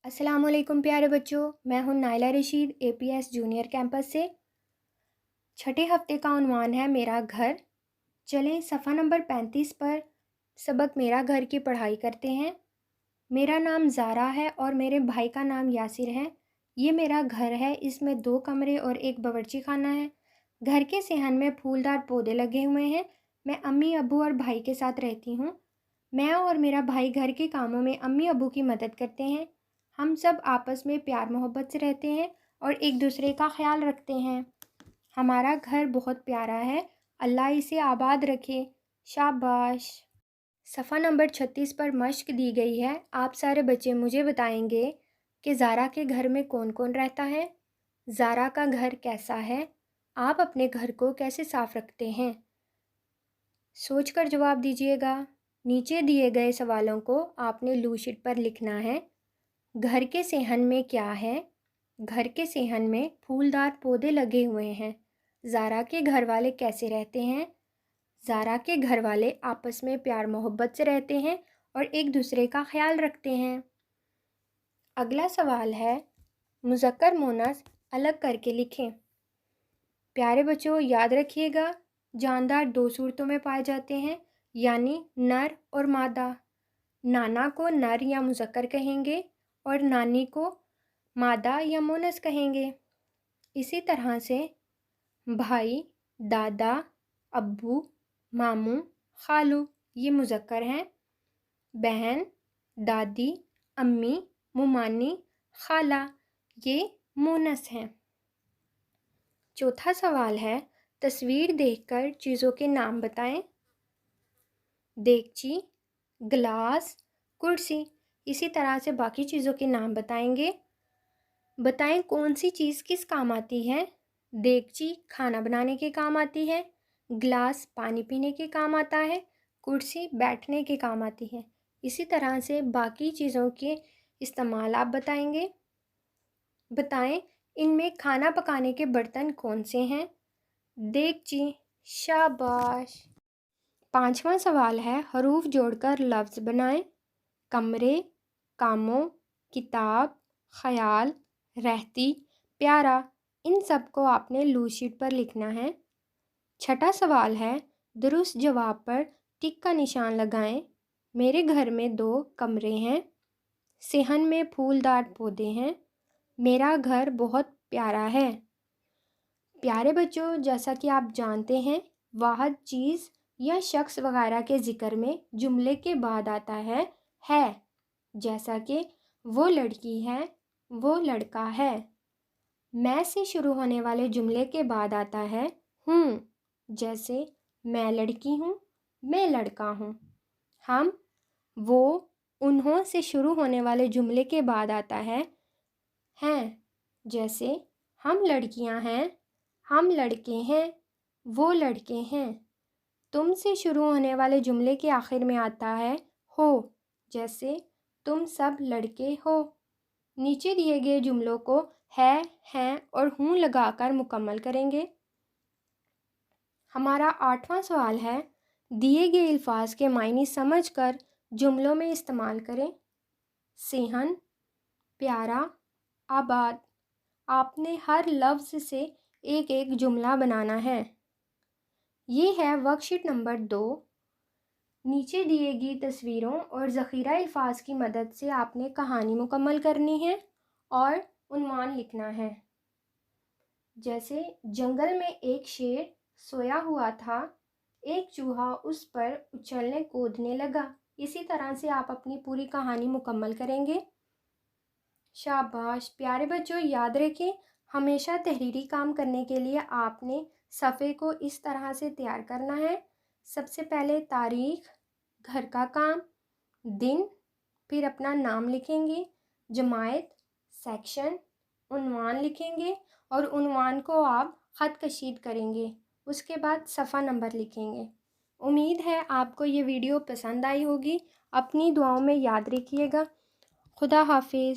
अस्सलाम वालेकुम प्यारे बच्चों, मैं हूं Naila Rashid APS junior campus से। छठे हफ्ते का उन्वान है मेरा घर। चलें सफ़ा नंबर 35 पर सबक मेरा घर की पढ़ाई करते हैं। मेरा नाम ज़ारा है और मेरे भाई का नाम यासिर है। ये मेरा घर है, इसमें 2 कमरे और एक बावर्ची खाना है। घर के सेहन में फूलदार पौधे लगे हुए हैं। मैं अम्मी अब्बू और भाई के साथ रहती हूँ। मैं और मेरा भाई घर के कामों में अम्मी अब्बू की मदद करते हैं। हम सब आपस में प्यार मोहब्बत से रहते हैं और एक दूसरे का ख्याल रखते हैं। हमारा घर बहुत प्यारा है, अल्लाह इसे आबाद रखे। शाबाश। सफ़ा नंबर 36 पर मश्क दी गई है। आप सारे बच्चे मुझे बताएंगे कि ज़ारा के घर में कौन कौन रहता है। ज़ारा का घर कैसा है? आप अपने घर को कैसे साफ़ रखते हैं? सोचकर जवाब दीजिएगा। नीचे दिए गए सवालों को आपने लू शीट पर लिखना है। घर के सेहन में क्या है? घर के सेहन में फूलदार पौधे लगे हुए हैं। ज़ारा के घर वाले कैसे रहते हैं? ज़ारा के घर वाले आपस में प्यार मोहब्बत से रहते हैं और एक दूसरे का ख्याल रखते हैं। अगला सवाल है, मुज़क्कर मुअन्नस अलग करके लिखें। प्यारे बच्चों याद रखिएगा, जानदार 2 सूरतों में पाए जाते हैं, यानी नर और मादा। नाना को नर या मुज़क्कर कहेंगे और नानी को मादा या मुअन्नस कहेंगे। इसी तरह से भाई, दादा, अब्बू, मामू, खालू ये मुज़क्कर हैं। बहन, दादी, अम्मी, मुमानी, खाला ये मुअन्नस हैं। चौथा सवाल है, तस्वीर देखकर चीज़ों के नाम बताएं। देगची, गिलास, कुर्सी। इसी तरह से बाकी चीज़ों के नाम बताएंगे। बताएं कौन सी चीज़ किस काम आती है। देगची खाना बनाने के काम आती है, गिलास पानी पीने के काम आता है, कुर्सी बैठने के काम आती है। इसी तरह से बाकी चीज़ों के इस्तेमाल आप बताएंगे। बताएं इनमें खाना पकाने के बर्तन कौन से हैं। देगची। शाबाश। 5वां सवाल है, हरूफ जोड़कर लफ्ज़ बनाएं। कमरे, कामों, किताब, ख्याल, रहती, प्यारा, इन सब को आपने लू शीट पर लिखना है। छठा सवाल है, दुरुस्त जवाब पर टिक का निशान लगाएं। मेरे घर में 2 कमरे हैं। सेहन में फूलदार पौधे हैं। मेरा घर बहुत प्यारा है। प्यारे बच्चों, जैसा कि आप जानते हैं, वाहिद चीज़ या शख्स वगैरह के ज़िक्र में जुमले के बाद आता है। जैसा कि वो लड़की है, वो लड़का है। मैं से शुरू होने वाले जुमले के बाद आता है हूँ, जैसे मैं लड़की हूँ, मैं लड़का हूँ। हम, वो, उन्हों से शुरू होने वाले जुमले के बाद आता है हैं, जैसे हम लड़कियां हैं, हम लड़के हैं, वो लड़के हैं। तुम से शुरू होने वाले जुमले के आखिर में आता है हो, जैसे तुम सब लड़के हो। नीचे दिए गए जुमलों को है, हैं और हूँ लगाकर मुकम्मल करेंगे। हमारा 8वां सवाल है, दिए गए अल्फाज के मायने समझकर जुमलों में इस्तेमाल करें। सेहन, प्यारा, आबाद। आपने हर लफ्ज़ से एक एक जुमला बनाना है। ये है वर्कशीट नंबर 2। नीचे दिए गई तस्वीरों और ज़ख़ीरा अल्फाज की मदद से आपने कहानी मुकम्मल करनी है और उन्वान लिखना है। जैसे जंगल में एक शेर सोया हुआ था, एक चूहा उस पर उछलने कूदने लगा। इसी तरह से आप अपनी पूरी कहानी मुकम्मल करेंगे। शाबाश। प्यारे बच्चों याद रखें, हमेशा तहरीरी काम करने के लिए आपने सफ़े को इस तरह से तैयार करना है। सबसे पहले तारीख़, घर का काम, दिन, फिर अपना नाम लिखेंगे, जमायत, सेक्शन, उन्वान लिखेंगे और उन्वान को आप ख़त कशीद करेंगे। उसके बाद सफ़ा नंबर लिखेंगे। उम्मीद है आपको ये वीडियो पसंद आई होगी। अपनी दुआओं में याद रखिएगा। खुदा हाफिज़।